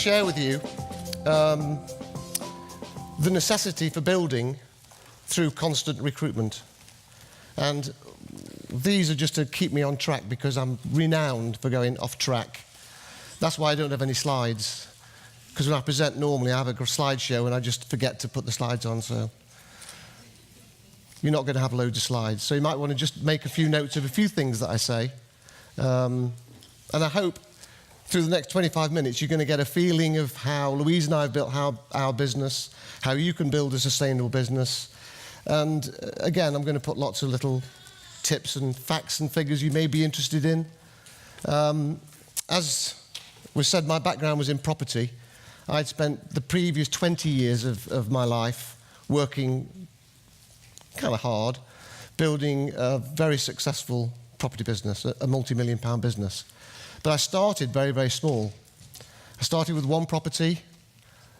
share with you the necessity for building through constant recruitment. And these are just to keep me on track because I'm renowned for going off track. That's why I don't have any slides. Because when I present normally, I have a slideshow and I just forget to put the slides on, so you're not going to have loads of slides. So you might want to just make a few notes of a few things that I say. And I hope through the next 25 minutes, you're going to get a feeling of how Louise and I have built our business, how you can build a sustainable business. And again, I'm going to put lots of little tips and facts and figures you may be interested in. As was said, my background was in property. I'd spent the previous 20 years of my life working kind of hard, building a very successful property business, a multi-million-pound business. But I started very, very small. I started with one property,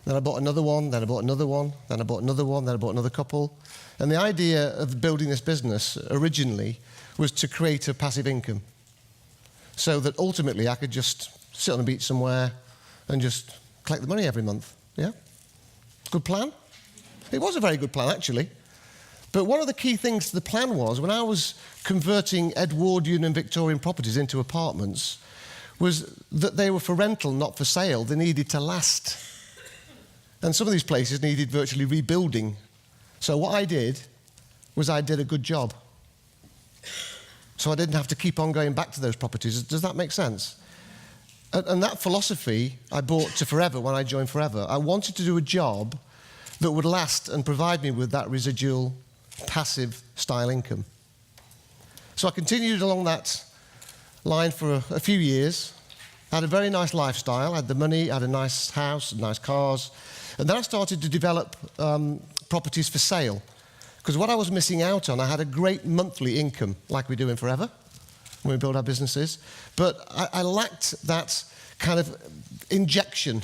then I bought another one, then I bought another one, then I bought another one, then I bought another couple. And the idea of building this business originally was to create a passive income so that ultimately I could just sit on a beach somewhere and just collect the money every month. Yeah? Good plan? It was a very good plan, actually. But one of the key things to the plan was, when I was converting Edwardian and Victorian properties into apartments, was that they were for rental, not for sale. They needed to last. And some of these places needed virtually rebuilding. So what I did was I did a good job. So I didn't have to keep on going back to those properties. Does that make sense? And that philosophy I brought to Forever when I joined Forever. I wanted to do a job that would last and provide me with that residual passive style income. So I continued along that line for a few years. I had a very nice lifestyle. I had the money, I had a nice house, nice cars. And then I started to develop properties for sale. Because what I was missing out on, I had a great monthly income, like we do in Forever, when we build our businesses. But I lacked that kind of injection.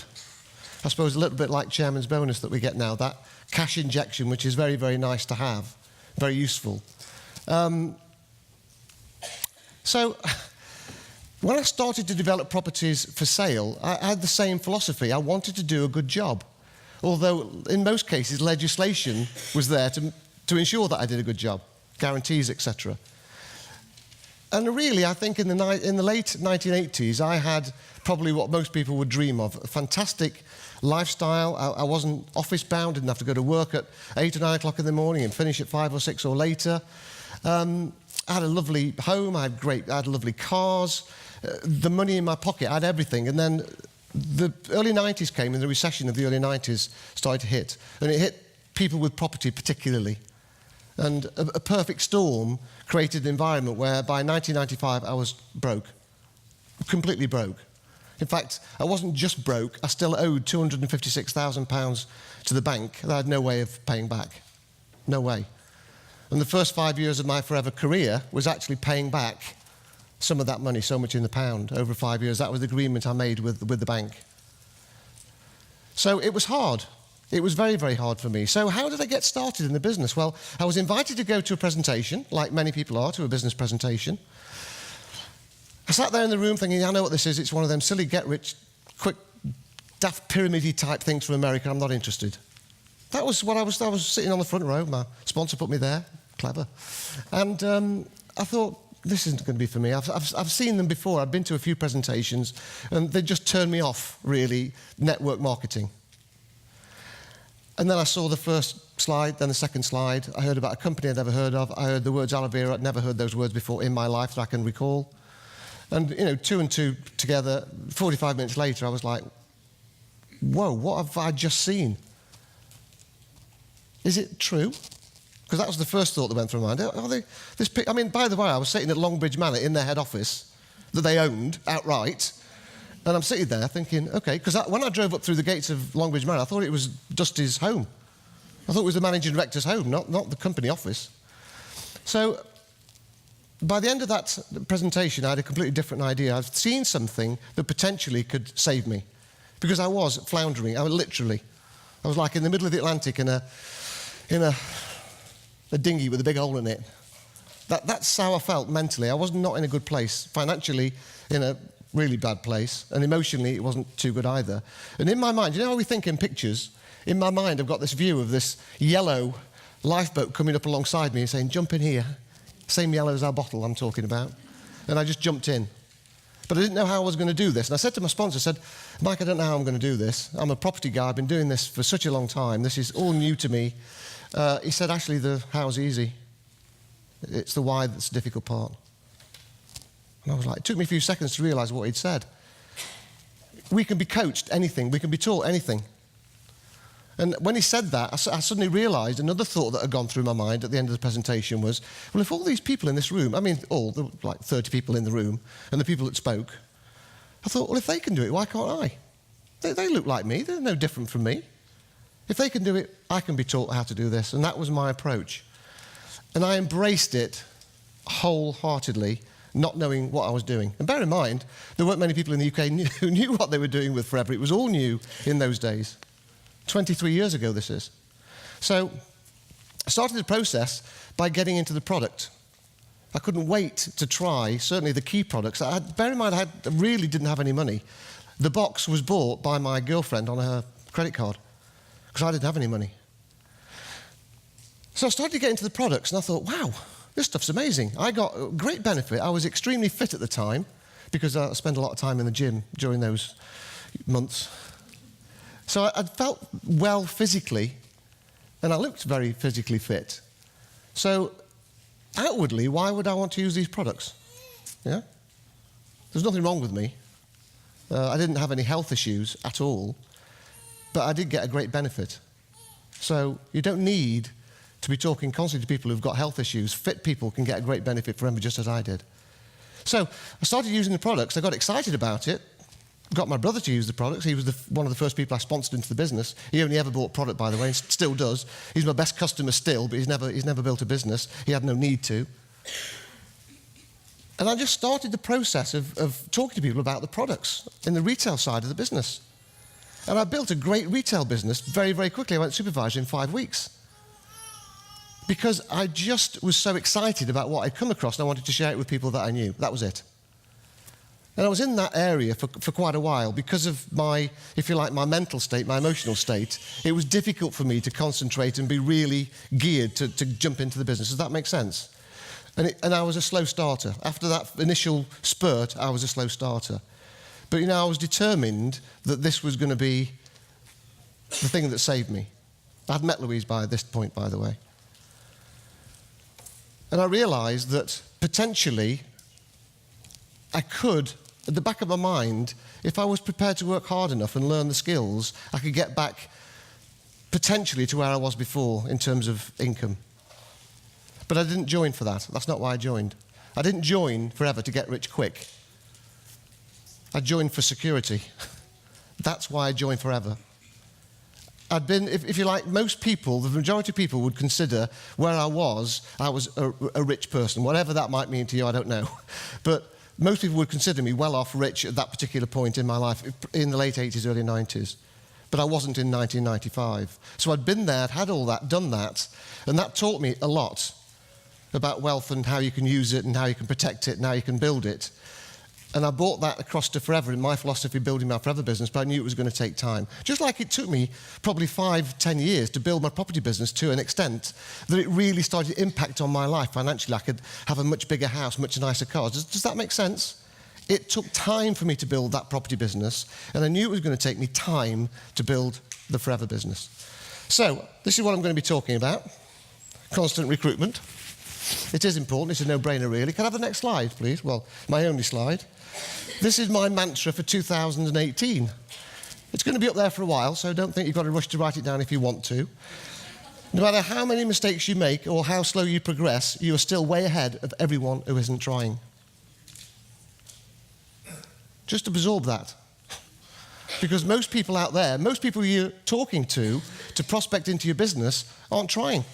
I suppose a little bit like chairman's bonus that we get now, that cash injection, which is very, very nice to have, very useful. So when I started to develop properties for sale, I had the same philosophy. I wanted to do a good job. Although in most cases, legislation was there to ensure that I did a good job, guarantees, etc. And really, I think in the late 1980s, I had probably what most people would dream of, a fantastic lifestyle. I wasn't office-bound, didn't have to go to work at 8 or 9 o'clock in the morning and finish at 5 or 6 or later. I had a lovely home, I had lovely cars, the money in my pocket, I had everything. And then the early 90s came, and the recession of the early 90s started to hit. And it hit people with property particularly. And a perfect storm created an environment where by 1995 I was broke, completely broke. In fact, I wasn't just broke, I still owed £256,000 to the bank that I had no way of paying back. No way. And the first 5 years of my Forever career was actually paying back some of that money, so much in the pound, over 5 years. That was the agreement I made with the bank. So it was hard. It was very, very hard for me. So how did I get started in the business? Well, I was invited to go to a presentation, like many people are, to a business presentation. I sat there in the room thinking, I know what this is. It's one of them silly, get-rich-quick, daft pyramid-y type things from America. I'm not interested. That was what I was sitting on the front row. My sponsor put me there. Clever. And I thought, this isn't going to be for me. I've seen them before. I've been to a few presentations, and they just turned me off, really, network marketing. And then I saw the first slide, then the second slide. I heard about a company I'd never heard of. I heard the words aloe vera. I'd never heard those words before in my life that I can recall. And, you know, 2 and 2 together, 45 minutes later, I was like, whoa, what have I just seen? Is it true? Because that was the first thought that went through my mind. I mean, by the way, I was sitting at Longbridge Manor in their head office that they owned outright. And I'm sitting there thinking, OK, because when I drove up through the gates of Longbridge Manor, I thought it was Dusty's home. I thought it was the managing director's home, not the company office. So by the end of that presentation, I had a completely different idea. I'd seen something that potentially could save me, because I was floundering. I was like in the middle of the Atlantic in a dinghy with a big hole in it. That's how I felt mentally. I was not in a good place. Financially, in a really bad place, and emotionally it wasn't too good either. And in my mind, you know how we think in pictures? In my mind, I've got this view of this yellow lifeboat coming up alongside me and saying, jump in here. Same yellow as our bottle I'm talking about. And I just jumped in. But I didn't know how I was going to do this. And I said to my sponsor, I said, Mike, I don't know how I'm going to do this. I'm a property guy. I've been doing this for such a long time. This is all new to me. He said, actually, the how's easy. It's the why that's the difficult part. And I was like, it took me a few seconds to realise what he'd said. We can be coached anything. We can be taught anything. And when he said that, I suddenly realised another thought that had gone through my mind at the end of the presentation was, well, if all these people in this room, I mean, there were like 30 people in the room, and the people that spoke, I thought, well, if they can do it, why can't I? They look like me. They're no different from me. If they can do it, I can be taught how to do this. And that was my approach. And I embraced it wholeheartedly, not knowing what I was doing. And bear in mind, there weren't many people in the UK who knew what they were doing with Forever. It was all new in those days. 23 years ago, this is. So I started the process by getting into the product. I couldn't wait to try, certainly the key products. Bear in mind, I really didn't have any money. The box was bought by my girlfriend on her credit card because I didn't have any money. So I started to get into the products, and I thought, wow, this stuff's amazing. I got a great benefit. I was extremely fit at the time because I spent a lot of time in the gym during those months. So I felt well physically, and I looked very physically fit. So outwardly, why would I want to use these products? Yeah? There's nothing wrong with me. I didn't have any health issues at all, but I did get a great benefit. So you don't need to be talking constantly to people who've got health issues. Fit people can get a great benefit from them just as I did. So I started using the products. I got excited about it. Got my brother to use the products. He was one of the first people I sponsored into the business. He only ever bought product, by the way, and still does. He's my best customer still, but he's never built a business. He had no need to. And I just started the process of talking to people about the products in the retail side of the business. And I built a great retail business very, very quickly. I went supervisor in 5 weeks. Because I just was so excited about what I'd come across, and I wanted to share it with people that I knew. That was it. And I was in that area for quite a while because of my, if you like, my mental state, my emotional state. It was difficult for me to concentrate and be really geared to jump into the business. Does that make sense? And I was a slow starter. After that initial spurt, I was a slow starter. But, I was determined that this was going to be the thing that saved me. I'd met Louise by this point, by the way. And I realised that potentially I could, at the back of my mind, if I was prepared to work hard enough and learn the skills, I could get back potentially to where I was before in terms of income. But I didn't join for that. That's not why I joined. I didn't join Forever to get rich quick. I joined for security. That's why I joined Forever. I'd been, if you like, most people, the majority of people would consider where I was a rich person. Whatever that might mean to you, I don't know. But most people would consider me well off rich at that particular point in my life, in the late 80s, early 90s. But I wasn't in 1995. So I'd been there, I'd had all that, done that, and that taught me a lot about wealth and how you can use it and how you can protect it and how you can build it. And I brought that across to Forever in my philosophy, building my Forever business, but I knew it was going to take time. Just like it took me probably 5-10 years to build my property business to an extent that it really started to impact on my life financially. I could have a much bigger house, much nicer cars. Does that make sense? It took time for me to build that property business, and I knew it was going to take me time to build the Forever business. So, this is what I'm going to be talking about. Constant recruitment. It is important. It's a no-brainer, really. Can I have the next slide, please? Well, my only slide. This is my mantra for 2018. It's going to be up there for a while, so don't think you've got to rush to write it down if you want to. No matter how many mistakes you make or how slow you progress, you are still way ahead of everyone who isn't trying. Just absorb that. Because most people out there, most people you're talking to prospect into your business, aren't trying.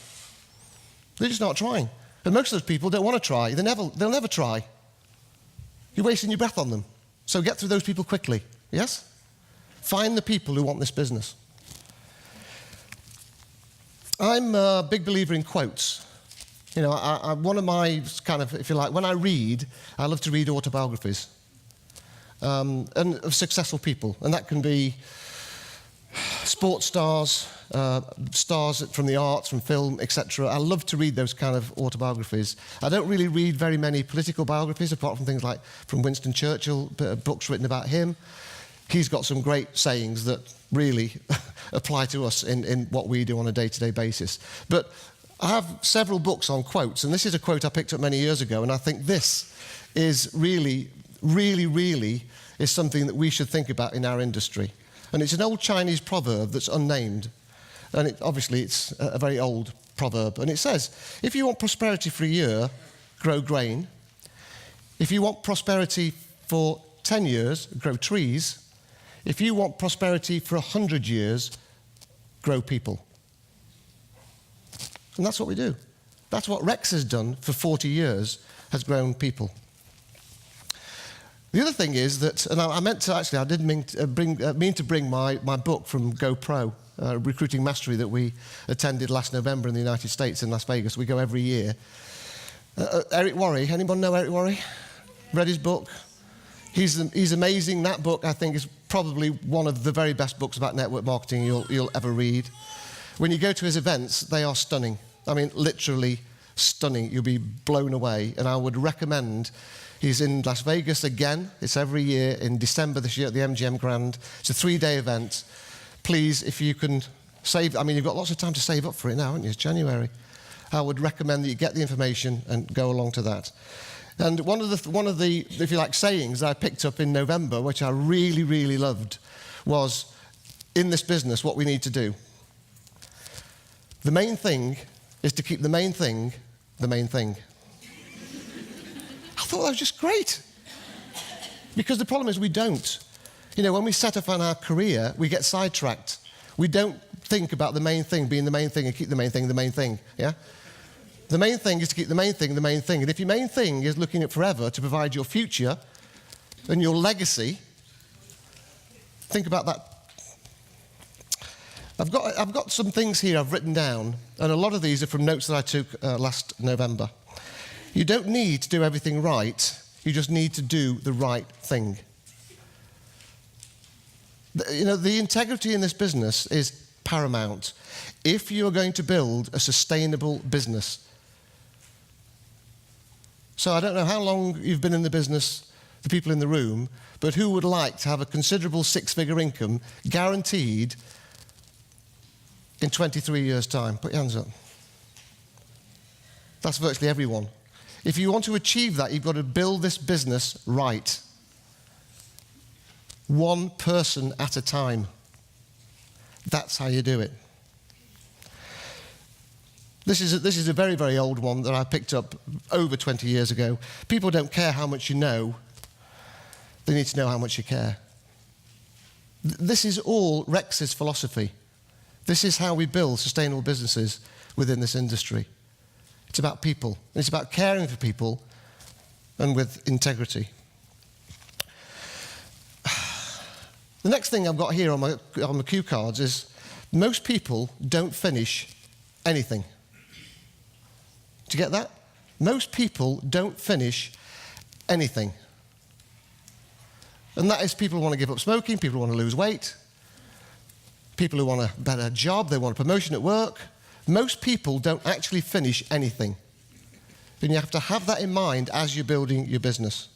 They're just not trying. And most of those people don't want to try. They'll never try. You're wasting your breath on them. So get through those people quickly, yes? Find the people who want this business. I'm a big believer in quotes. One of my kind of, if you like, when I read, I love to read autobiographies. and of successful people. And that can be sports stars, stars from the arts, from film, etc. I love to read those kind of autobiographies. I don't really read very many political biographies, apart from things like from Winston Churchill, books written about him. He's got some great sayings that really apply to us in what we do on a day-to-day basis. But I have several books on quotes, and this is a quote I picked up many years ago, and I think this is really is something that we should think about in our industry. And it's an old Chinese proverb that's unnamed. And obviously it's a very old proverb. And it says, if you want prosperity for a year, grow grain. If you want prosperity for 10 years, grow trees. If you want prosperity for 100 years, grow people. And that's what we do. That's what Rex has done for 40 years, has grown people. The other thing is that, and I meant to actually, I did mean to bring my book from GoPro, Recruiting Mastery, that we attended last November in the United States in Las Vegas. We go every year. Eric Worre, anyone know Eric Worre? Read his book? He's amazing. That book, I think, is probably one of the very best books about network marketing you'll ever read. When you go to his events, they are stunning. I mean, literally stunning. You'll be blown away. And I would recommend. He's in Las Vegas again. It's every year in December this year at the MGM Grand. It's a 3-day event. Please, if you can save, I mean, you've got lots of time to save up for it now, haven't you? It's January. I would recommend that you get the information and go along to that. And one of the, if you like, sayings that I picked up in November, which I really loved, was, in this business, what we need to do. The main thing is to keep the main thing the main thing. I thought that was just great. Because the problem is we don't. You know, when we set up on our career, we get sidetracked. We don't think about the main thing being the main thing and keep the main thing, yeah? The main thing is to keep the main thing. And if your main thing is looking at forever to provide your future and your legacy, think about that. I've got some things here I've written down, and a lot of these are from notes that I took last November. You don't need to do everything right. You just need to do the right thing. You know, the integrity in this business is paramount. If you're going to build a sustainable business. So I don't know how long you've been in the business, the people in the room, but who would like to have a considerable 6-figure income guaranteed in 23 years' time? Put your hands up. That's virtually everyone. If you want to achieve that, you've got to build this business right. One person at a time. That's how you do it. This is a very, very old one that I picked up over 20 years ago. People don't care how much you know. They need to know how much you care. This is all Rex's philosophy. This is how we build sustainable businesses within this industry. It's about people. It's about caring for people and with integrity. The next thing I've got here on my cue cards is most people don't finish anything. Do you get that? Most people don't finish anything. And that is people who want to give up smoking, people who want to lose weight, people who want a better job, they want a promotion at work. Most people don't actually finish anything. And you have to have that in mind as you're building your business.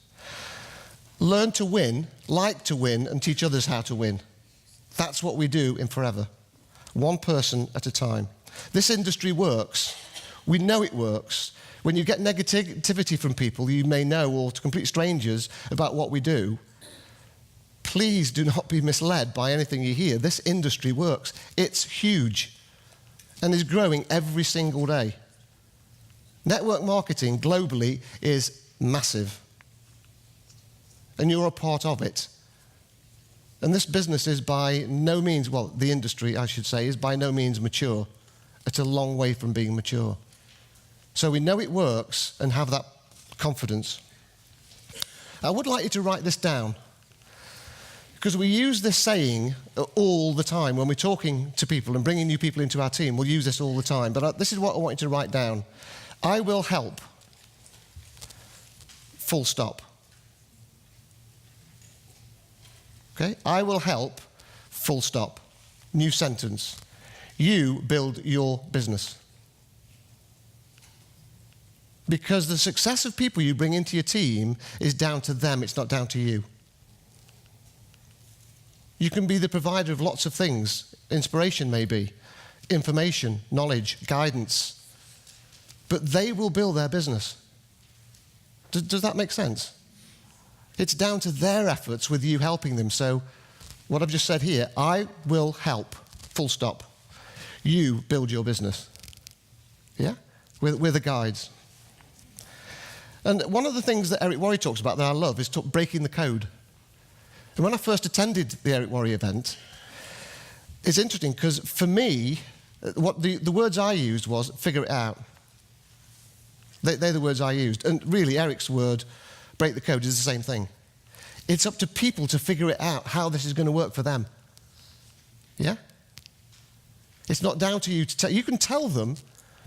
Learn to win, like to win, and teach others how to win. That's what we do in Forever. One person at a time. This industry works. We know it works. When you get negativity from people you may know, or to complete strangers, about what we do, please do not be misled by anything you hear. This industry works. It's huge and is growing every single day. Network marketing globally is massive. And you're a part of it. And this business is by no means, well, the industry, I should say, is by no means mature. It's a long way from being mature. So we know it works and have that confidence. I would like you to write this down, because we use this saying all the time when we're talking to people and bringing new people into our team. We'll use this all the time. But this is what I want you to write down. I will help. Full stop. Okay? I will help, full stop. New sentence. You build your business. Because the success of people you bring into your team is down to them, it's not down to you. You can be the provider of lots of things, inspiration maybe, information, knowledge, guidance, but they will build their business. Does that make sense? It's down to their efforts with you helping them. So what I've just said here, I will help, full stop. You build your business. Yeah? We're the guides. And one of the things that Eric Worre talks about that I love is breaking the code. And when I first attended the Eric Worre event, it's interesting because for me, what the words I used was figure it out. They're the words I used. And really, Eric's word, break the code, is the same thing. It's up to people to figure it out, how this is going to work for them. Yeah? It's not down to you to tell. You can tell them,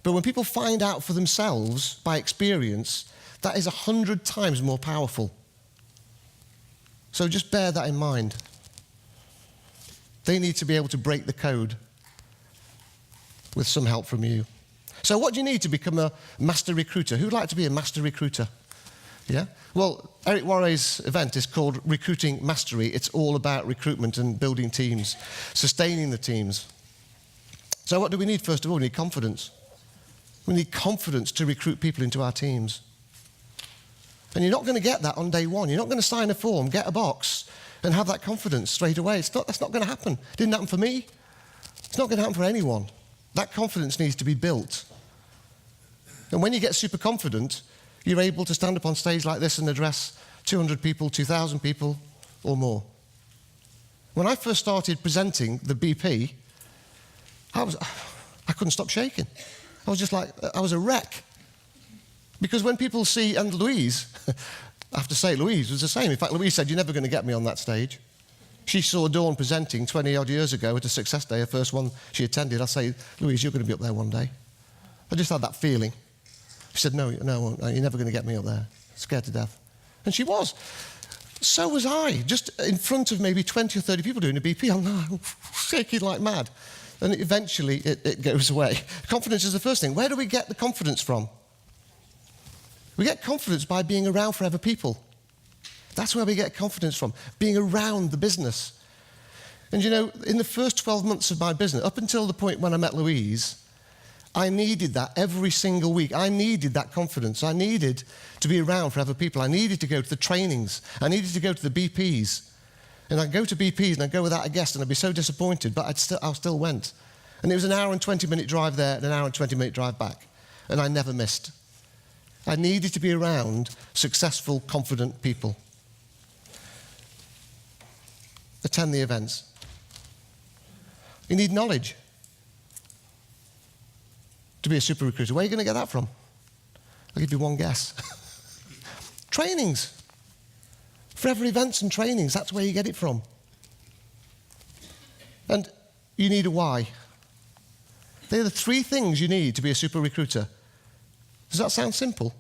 but when people find out for themselves by experience, that is 100 times more powerful. So just bear that in mind. They need to be able to break the code with some help from you. So what do you need to become a master recruiter? Who'd like to be a master recruiter? Yeah? Well, Eric Worre's event is called Recruiting Mastery. It's all about recruitment and building teams, sustaining the teams. So what do we need first of all? We need confidence. We need confidence to recruit people into our teams. And you're not going to get that on day one. You're not going to sign a form, get a box, and have that confidence straight away. That's not going to happen. It didn't happen for me. It's not going to happen for anyone. That confidence needs to be built. And when you get super confident, you're able to stand up on stage like this and address 200 people, 2,000 people, or more. When I first started presenting the BP, I couldn't stop shaking. I was just like, I was a wreck. Because when people see, and Louise, I have to say, Louise was the same. In fact, Louise said, you're never going to get me on that stage. She saw Dawn presenting 20-odd years ago at a Success Day, her first one she attended. I say, Louise, you're going to be up there one day. I just had that feeling. She said, no, you're never going to get me up there. Scared to death. And she was. So was I. Just in front of maybe 20 or 30 people doing a BP, I'm shaking like mad. And eventually it goes away. Confidence is the first thing. Where do we get the confidence from? We get confidence by being around for other people. That's where we get confidence from, being around the business. And you know, in the first 12 months of my business, up until the point when I met Louise, I needed that every single week. I needed that confidence. I needed to be around for other people. I needed to go to the trainings. I needed to go to the BPs. And I'd go to BPs and I'd go without a guest and I'd be so disappointed, but I still went. And it was an hour and 20-minute drive there and an hour and 20-minute drive back. And I never missed. I needed to be around successful, confident people. Attend the events. You need knowledge to be a super recruiter. Where are you going to get that from? I'll give you one guess. Trainings. Forever events and trainings, that's where you get it from. And you need a why. They're the 3 things you need to be a super recruiter. Does that sound simple?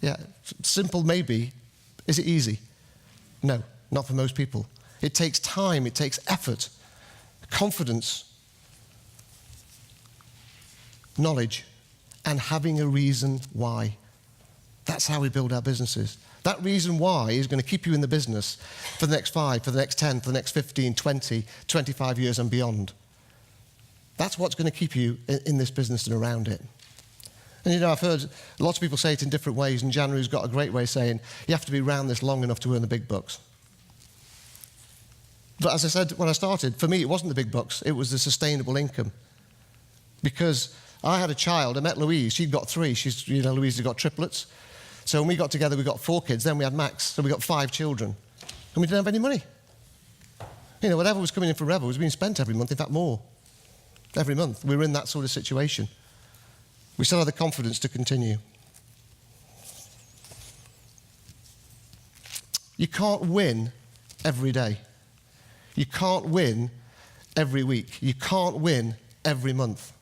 Yeah, simple maybe. Is it easy? No, not for most people. It takes time, it takes effort, confidence, knowledge, and having a reason why. That's how we build our businesses. That reason why is going to keep you in the business for the next 5, for the next 10, for the next 15, 20, 25 years and beyond. That's what's going to keep you in this business and around it. And you know, I've heard lots of people say it in different ways, and January's got a great way of saying, you have to be around this long enough to earn the big bucks. But as I said when I started, for me it wasn't the big bucks, it was the sustainable income. Because I had a child, I met Louise, she'd got 3, Louise had got triplets. So when we got together, we got 4 kids, then we had Max, so we got 5 children. And we didn't have any money. You know, whatever was coming in from Revel was being spent every month, in fact more. Every month, we were in that sort of situation. We still had the confidence to continue. You can't win every day. You can't win every week. You can't win every month.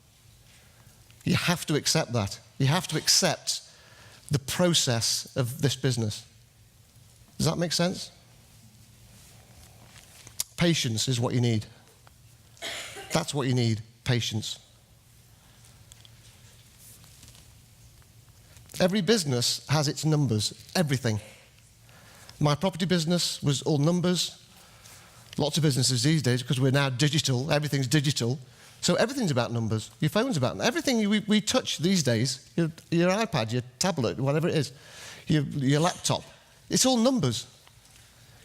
You have to accept that. You have to accept the process of this business. Does that make sense? patience is what you need. That's what you need, patience. Every business has its numbers, everything. My property business was all numbers. Lots of businesses these days, because we're now digital, everything's digital. So everything's about numbers. Your phone's about everything we touch these days, your iPad, your tablet, whatever it is, your laptop, it's all numbers.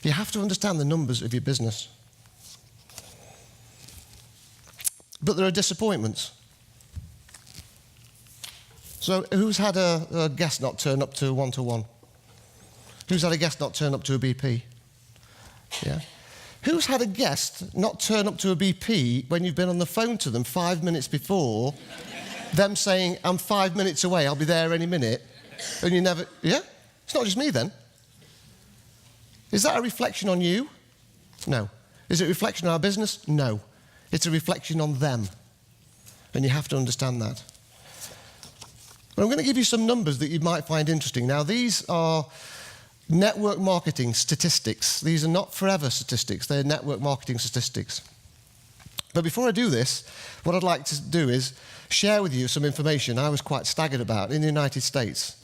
You have to understand the numbers of your business. But there are disappointments. So who's had a guest not turn up to a one-to-one? Who's had a guest not turn up to a BP? Yeah. Who's had a guest not turn up to a BP when you've been on the phone to them 5 minutes before, them saying, I'm 5 minutes away, I'll be there any minute, and you never, yeah? It's not just me then. Is that a reflection on you? No. Is it a reflection on our business? No. It's a reflection on them. And you have to understand that. But I'm going to give you some numbers that you might find interesting. Now, these are network marketing statistics. These are not forever statistics. They're network marketing statistics. But before I do this, what I'd like to do is share with you some information I was quite staggered about in the United States.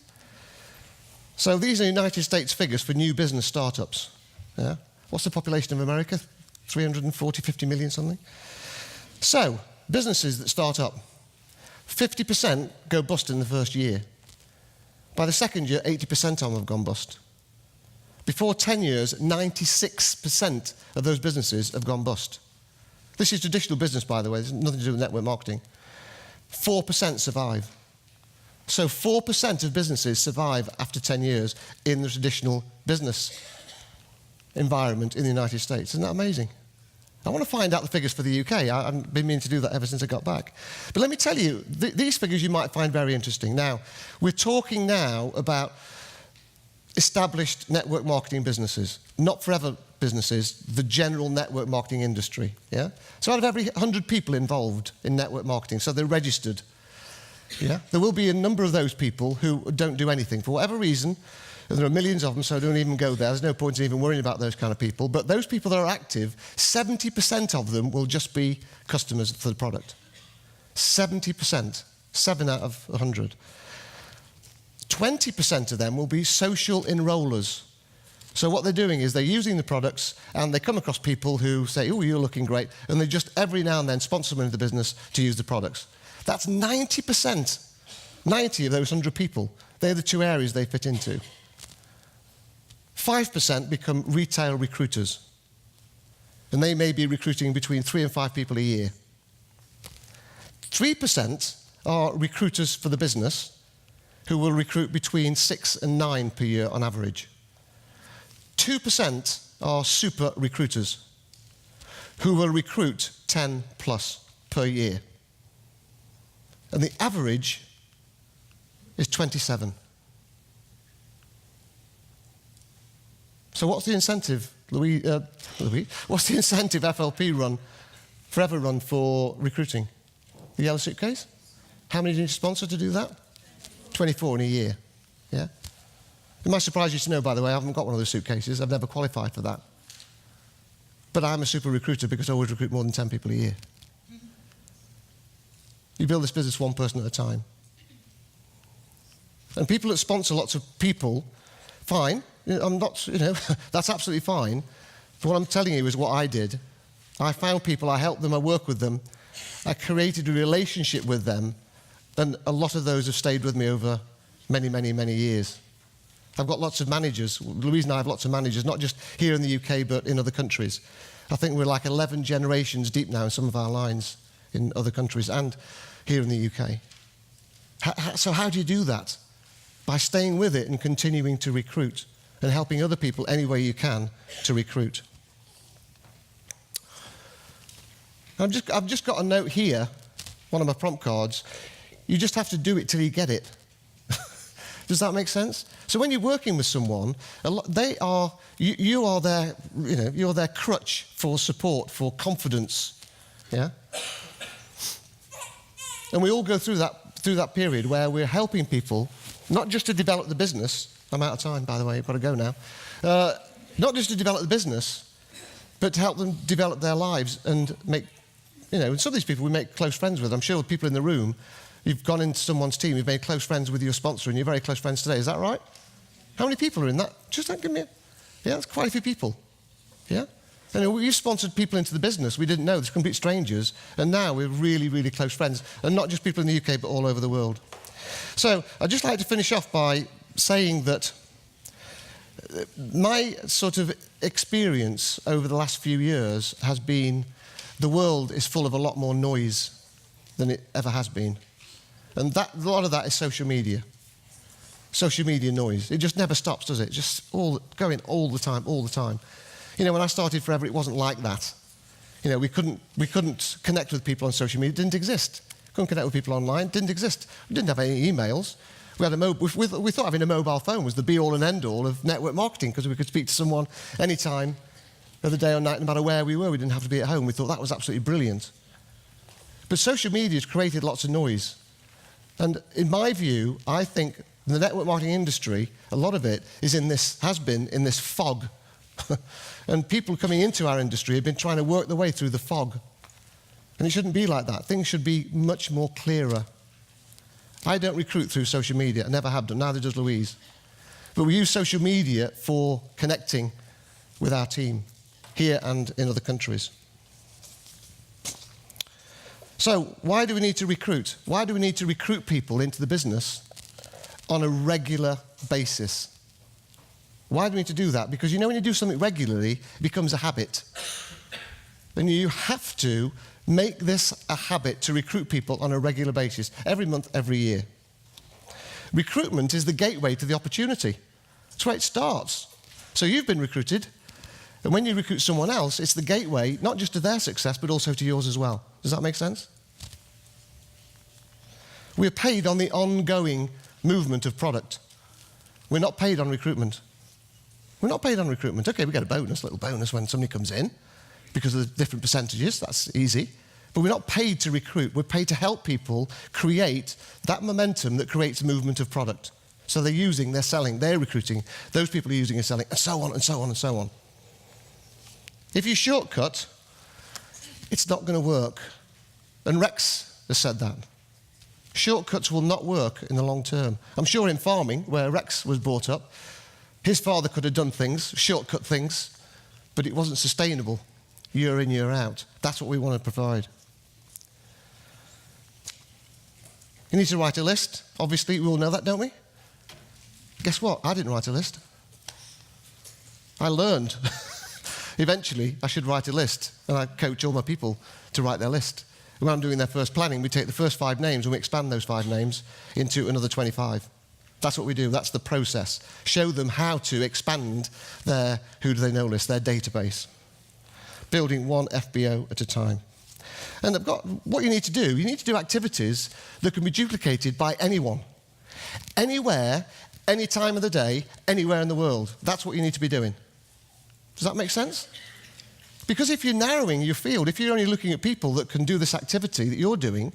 So these are United States figures for new business startups. Yeah? What's the population of America? 340, 50 million something? So, businesses that start up, 50% go bust in the first year. By the second year, 80% of them have gone bust. Before 10 years, 96% of those businesses have gone bust. This is traditional business, by the way. There's nothing to do with network marketing. 4% survive. So 4% of businesses survive after 10 years in the traditional business environment in the United States. Isn't that amazing? I want to find out the figures for the UK. I've been meaning to do that ever since I got back. But let me tell you, these figures you might find very interesting. Now, we're talking now about established network marketing businesses, not forever businesses, the general network marketing industry. Yeah? So out of every 100 people involved in network marketing, so they're registered, yeah? There will be a number of those people who don't do anything for whatever reason, and there are millions of them, so don't even go there. There's no point in even worrying about those kind of people. But those people that are active, 70% of them will just be customers for the product. 70%, 7 out of 100. 20% of them will be social enrollers. So what they're doing is they're using the products and they come across people who say, oh, you're looking great, and they just every now and then sponsor them into the business to use the products. That's 90%. 90 of those 100 people, they're the two areas they fit into. 5% become retail recruiters. And they may be recruiting between 3 and 5 people a year. 3% are recruiters for the business who will recruit between 6 and 9 per year on average. 2% are super recruiters who will recruit 10 plus per year. And the average is 27. So what's the incentive, Louis, what's the incentive FLP run, Forever run for recruiting? The yellow suitcase? How many do you need to sponsor to do that? 24 in a year, yeah? It might surprise you to know, by the way, I haven't got one of those suitcases. I've never qualified for that. But I'm a super recruiter because I always recruit more than 10 people a year. You build this business one person at a time. And people that sponsor lots of people, fine. I'm not, that's absolutely fine. But what I'm telling you is what I did. I found people, I helped them, I worked with them. I created a relationship with them. And a lot of those have stayed with me over many, many, many years. I've got lots of managers. Louise and I have lots of managers, not just here in the UK, but in other countries. I think we're like 11 generations deep now in some of our lines in other countries and here in the UK. So how do you do that? By staying with it and continuing to recruit and helping other people any way you can to recruit. I've just got a note here, one of my prompt cards. You just have to do it till you get it. Does that make sense? So when you're working with someone, you are their crutch for support, for confidence. Yeah? And we all go through that period where we're helping people, not just to develop the business. I'm out of time, by the way, I've got to go now. Not just to develop the business, but to help them develop their lives and make, and some of these people we make close friends with. I'm sure people in the room, you've gone into someone's team, you've made close friends with your sponsor, and you're very close friends today. Is that right? How many people are in that? Just give me yeah, that's quite a few people. Yeah? And we've sponsored people into the business we didn't know, they're complete strangers, and now we're really, really close friends, and not just people in the UK, but all over the world. So I'd just like to finish off by saying that my sort of experience over the last few years has been the world is full of a lot more noise than it ever has been. And a lot of that is social media. Social media noise. It just never stops, does it? Just going all the time, all the time. When I started Forever, it wasn't like that. We couldn't connect with people on social media. It didn't exist. Couldn't connect with people online. It didn't exist. We didn't have any emails. We thought having a mobile phone was the be-all and end-all of network marketing because we could speak to someone anytime of the day or night, no matter where we were. We didn't have to be at home. We thought that was absolutely brilliant. But social media has created lots of noise. And in my view, I think the network marketing industry, a lot of it has been in this fog. And people coming into our industry have been trying to work their way through the fog. And it shouldn't be like that. Things should be much more clearer. I don't recruit through social media. I never have done. Neither does Louise. But we use social media for connecting with our team here and in other countries. So why do we need to recruit? Why do we need to recruit people into the business on a regular basis? Why do we need to do that? Because when you do something regularly, it becomes a habit. And you have to make this a habit to recruit people on a regular basis, every month, every year. Recruitment is the gateway to the opportunity. That's where it starts. So you've been recruited, and when you recruit someone else, it's the gateway, not just to their success, but also to yours as well. Does that make sense? We're paid on the ongoing movement of product. We're not paid on recruitment. We're not paid on recruitment. Okay, we get a little bonus when somebody comes in because of the different percentages. That's easy. But we're not paid to recruit. We're paid to help people create that momentum that creates a movement of product. So they're using, they're selling, they're recruiting. Those people are using and selling, and so on, and so on, and so on. If you shortcut, it's not going to work. And Rex has said that. Shortcuts will not work in the long term. I'm sure in farming, where Rex was brought up, his father could have done things, shortcut things, but it wasn't sustainable year in, year out. That's what we want to provide. You need to write a list. Obviously, we all know that, don't we? Guess what? I didn't write a list. I learned. Eventually, I should write a list, and I coach all my people to write their list. When I'm doing their first planning, we take the first 5 names and we expand those 5 names into another 25. That's what we do. That's the process. Show them how to expand their who do they know list, their database. Building one FBO at a time. And what you need to do, you need to do activities that can be duplicated by anyone. Anywhere, any time of the day, anywhere in the world. That's what you need to be doing. Does that make sense? Because if you're narrowing your field, if you're only looking at people that can do this activity that you're doing,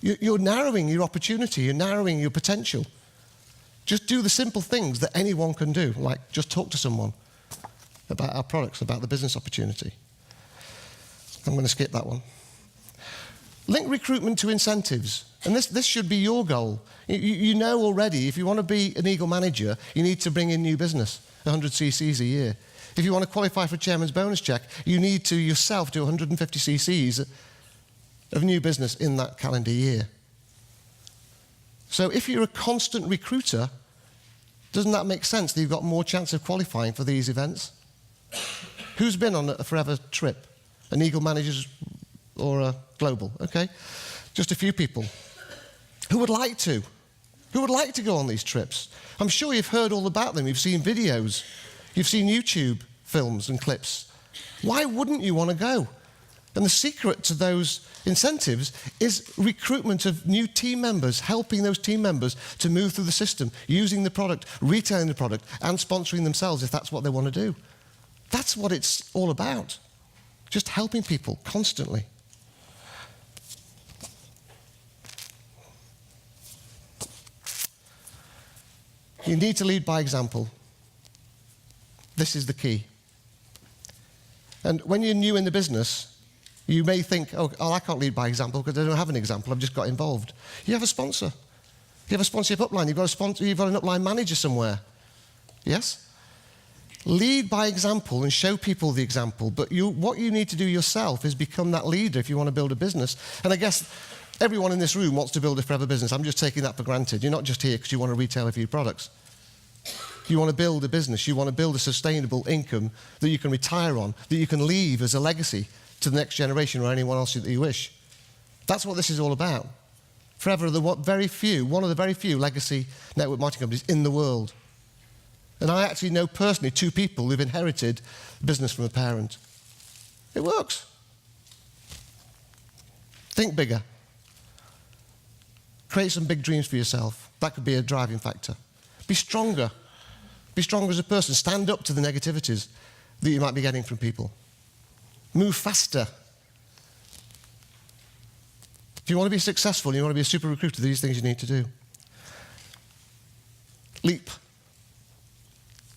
you're narrowing your opportunity, you're narrowing your potential. Just do the simple things that anyone can do, like just talk to someone about our products, about the business opportunity. I'm going to skip that one. Link recruitment to incentives. And this should be your goal. You know already, if you want to be an Eagle manager, you need to bring in new business, 100 CCs a year. If you want to qualify for a chairman's bonus check, you need to yourself do 150 CCs of new business in that calendar year. So if you're a constant recruiter, doesn't that make sense that you've got more chance of qualifying for these events? Who's been on a Forever trip? An Eagle manager or a global? Okay, just a few people. Who would like to? Who would like to go on these trips? I'm sure you've heard all about them. You've seen videos. You've seen YouTube films and clips. Why wouldn't you want to go? And the secret to those incentives is recruitment of new team members, helping those team members to move through the system, using the product, retailing the product, and sponsoring themselves if that's what they want to do. That's what it's all about. Just helping people constantly. You need to lead by example. This is the key. And when you're new in the business, you may think, oh, I can't lead by example because I don't have an example, I've just got involved. You have a sponsor. You have a sponsorship upline, you've got an upline manager somewhere. Yes? Lead by example and show people the example, but what you need to do yourself is become that leader if you want to build a business. And I guess everyone in this room wants to build a forever business. I'm just taking that for granted. You're not just here because you want to retail a few products. You want to build a business. You want to build a sustainable income that you can retire on, that you can leave as a legacy to the next generation or anyone else that you wish. That's what this is all about. Forever are one of the very few legacy network marketing companies in the world. And I actually know personally 2 people who've inherited business from a parent. It works. Think bigger. Create some big dreams for yourself. That could be a driving factor. Be stronger. Be stronger as a person. Stand up to the negativities that you might be getting from people. Move faster. If you want to be successful and you want to be a super recruiter, these things you need to do. Leap.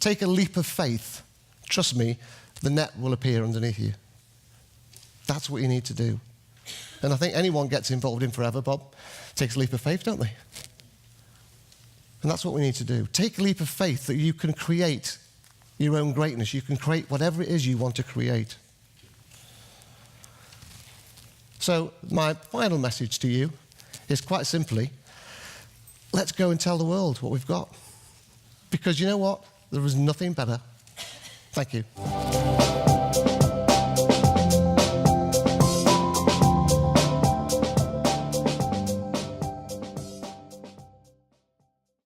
Take a leap of faith. Trust me, the net will appear underneath you. That's what you need to do. And I think anyone gets involved in Forever, Bob, takes a leap of faith, don't they? And that's what we need to do. Take a leap of faith that you can create your own greatness. You can create whatever it is you want to create. So my final message to you is quite simply, let's go and tell the world what we've got. Because you know what? There is nothing better. Thank you.